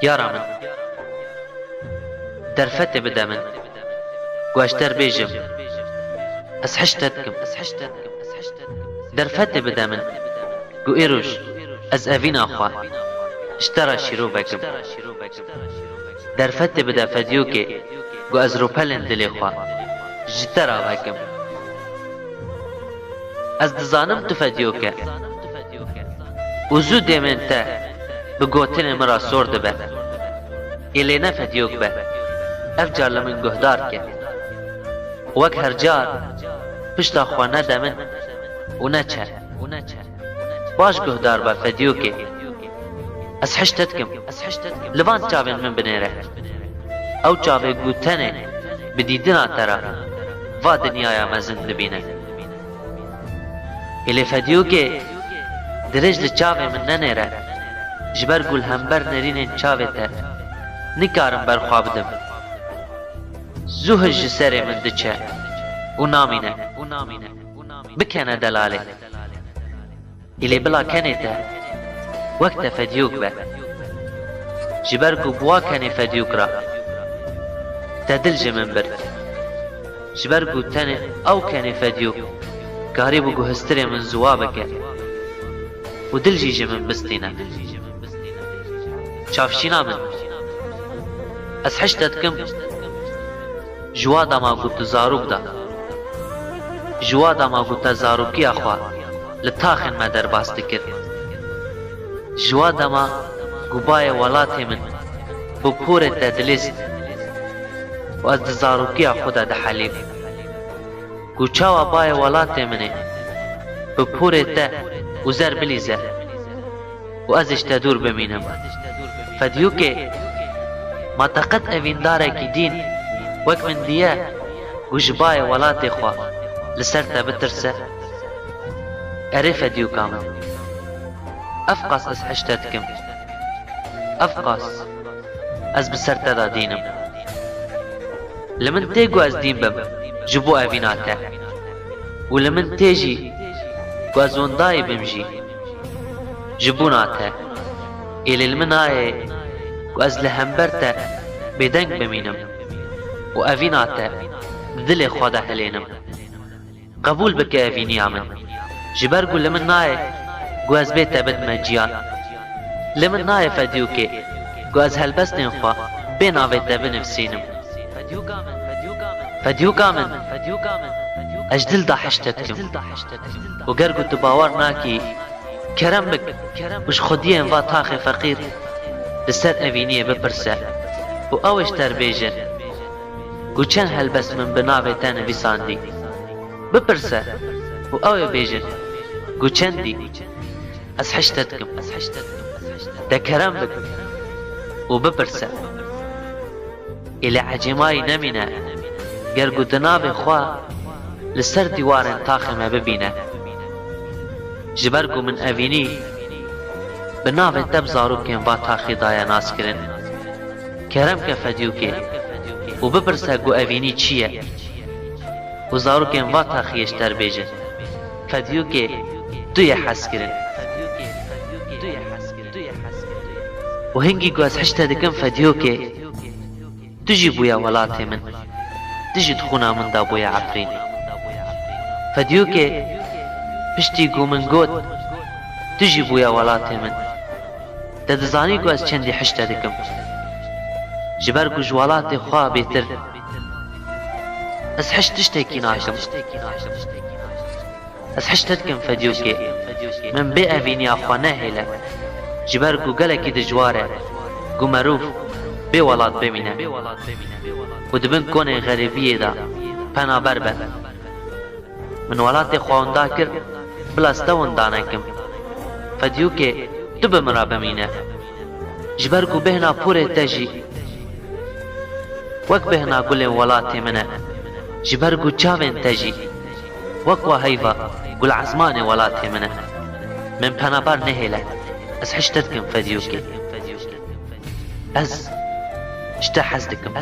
یارا من درفت بده من گوشتر بیجم از حشتت کم درفت بده من گو ایروش از اوین آخوا اشترا شیرو بکم درفت بده فدیو که گو از روپلن دلی خوا جترا بکم از دزانم تو فدیو که وزو دیمن تا بگوتن مرا سورد به ایلی نفدیوک به افجار لمن گهدار که وک هر جار پشتا خوانه دمن و نچه باش گهدار با فدیوکه از حشتت کم لبان چاوین من بنیره او چاوی گوتنه بدیدنا ترا و دنیایا مزن دبینه ایلی فدیوکه درج لچاوی من ننیره جبر گل همبر نرین چاوی تا نکارم برخواب دم زوهج سری من دچه و نامینه بکنه دلاله ایلی بلا کنه تا وقت فدیوک به جبر گو بوا کنه فدیوک را تا دلج من برد جبر گو تنه او کنه فدیوک کاری بگو هستری من زوابکه و دلجی جمن بستینه چافشینا من از حشتت کم جوادا ما گوت زاروب دا جوادا ما گوت زاروبکی اخوا لطاخن ما در باست کرد جوادا ما گوبای ولاتی من بپور تدلیست و از زاروبکی خدا ده حلیب گوچاوا بای ولاتی منه بپور تا وزر بلیزه و ازش تدور بمینم فدیو که ما تقد اوین داره کی دین وک من دیه گوشبای ولات خوا لسر تا بترسه اره فدیو کامل افقاس از حشتت کم افقاس از بسر تا دینم لمن تیگو از دین بم جبو اویناته و لمن تیجی گو از وندای بمجی جبوناته ایلی المنای و از لهمبرتا بدنگ بمینم و اویناتا دل خدا هلینم قبول بک اوینی آمن جبر گو لمن نای گو از بیتا بد مجیان لمن نای فدیو که گو از هلبستن خوا بین آویتا بنفسینم فدیو کامن اجدل دا حشتت کم و گر گو تباور ناکی کرم بک وش خودی انوا تاخ فقیر لسر اوینیه بپرسه و اوش تر بیجن گو چند هلبس من بناوی تا نویساندی بپرسه و اوی بیجن گو چندی از حشتت کم دا کرم بک و بپرسه ایلی عجیمای نمینه گر گو دناوی خواه لسر دیوارن تاخمه ببینه جبر گو من اوینی بناوی تب زارو کن با تاخی دایا ناس کرن کرم که فدیو که و بپرسه گو اوینی چیه و زارو کن با تاخیش تر بیجن فدیو که دوی حس کرن و هنگی گو از حشت دکن فدیو که تجی بویا ولات من تجی دخونا من دا بویا عفرین فدیو که پشتی گو من گوت تجی بویا ولاتی من ددزانی گو از چندی حشت دکم جبر گو جوالاتی خواه بیتر از حشتشتی کی ناشم از حشتت کم فدیو که من بی اوینی اخوا نهیله جبر گو گلکی دجواره گو مروف بی ولات بمینه و دبن کنه غریبیه دا پنابر به من ولاتی خوانده کرد بلاستون دانکم فدیو که تو بمرا بمینه جبر گو بهنا پوره تجی وک بهنا گل ولاتی منه جبر گو چاوین تجی وک و هیوا گل عزمان ولاتی منه من پنابر نهیله از حشتت کم فدیو که از اشتا حزدكم